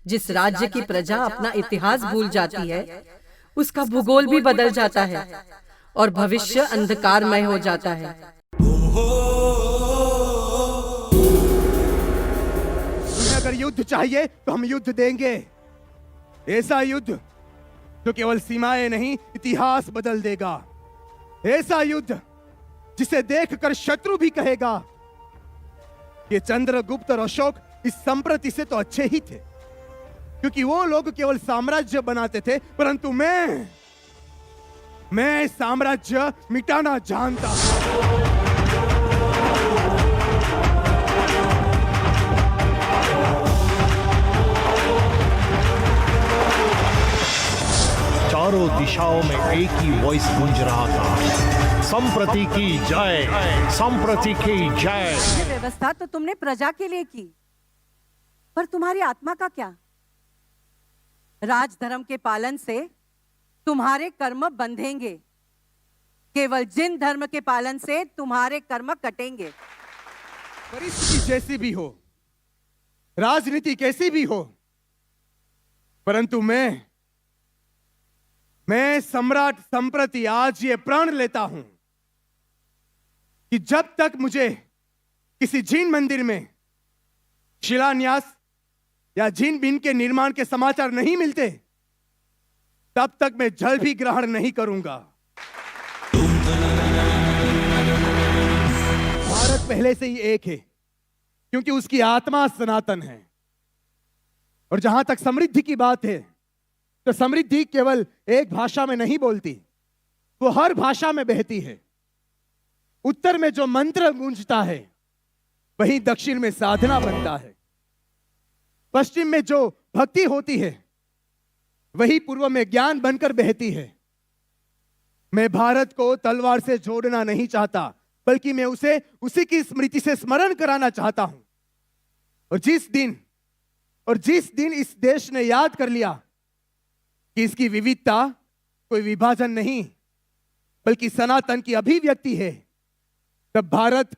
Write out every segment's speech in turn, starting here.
जिस राज्य की प्रजा अपना इतिहास भूल जाती है, उसका भूगोल भी बदल जाता है और भविष्य अंधकारमय हो जाता है। तुम्हें अगर युद्ध चाहिए तो हम युद्ध देंगे, ऐसा युद्ध जो केवल सीमाएं नहीं इतिहास बदल देगा, ऐसा युद्ध जिसे देखकर शत्रु भी कहेगा कि चंद्रगुप्त और अशोक इस संप्रति से तो अच्छे ही थे, क्योंकि वो लोग केवल साम्राज्य बनाते थे, परंतु मैं साम्राज्य मिटाना जानता हूं। चारों दिशाओं में एक ही वॉइस गूंज रहा था, संप्रति की जय, संप्रति की जय। ये व्यवस्था तो तुमने प्रजा के लिए की, पर तुम्हारी आत्मा का क्या? राजधर्म के पालन से तुम्हारे कर्म बंधेंगे, केवल जिन धर्म के पालन से तुम्हारे कर्म कटेंगे। परिस्थिति जैसी भी हो, राजनीति कैसी भी हो, परंतु मैं सम्राट संप्रति आज ये प्रण लेता हूं कि जब तक मुझे किसी जीन मंदिर में शिलान्यास या जीन बीन के निर्माण के समाचार नहीं मिलते, तब तक मैं जल भी ग्रहण नहीं करूंगा। भारत पहले से ही एक है, क्योंकि उसकी आत्मा सनातन है। और जहां तक समृद्धि की बात है, तो समृद्धि केवल एक भाषा में नहीं बोलती, वो हर भाषा में बहती है। उत्तर में जो मंत्र गूंजता है वही दक्षिण में साधना बनता है, पश्चिम में जो भक्ति होती है वही पूर्व में ज्ञान बनकर बहती है। मैं भारत को तलवार से जोड़ना नहीं चाहता, बल्कि मैं उसे उसी की स्मृति से स्मरण कराना चाहता हूं। और जिस दिन इस देश ने याद कर लिया कि इसकी विविधता कोई विभाजन नहीं बल्कि सनातन की अभिव्यक्ति है, तब भारत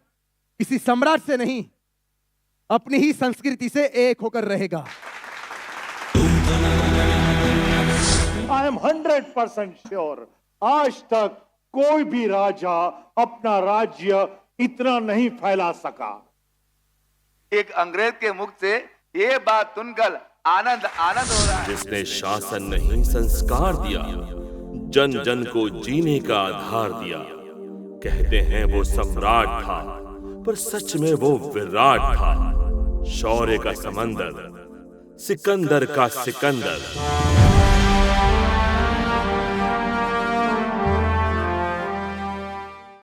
किसी सम्राट से नहीं अपनी ही संस्कृति से एक होकर रहेगा। आई एम 100% श्योर, आज तक कोई भी राजा अपना राज्य इतना नहीं फैला सका। एक अंग्रेज के मुख से ये बात सुनकर आनंद हो रहा है। जिसने शासन नहीं संस्कार दिया, जन जन को जीने का आधार दिया। कहते हैं वो सम्राट था, पर सच में वो विराट था। शौर्य का समंदर, सिकंदर का सिकंदर।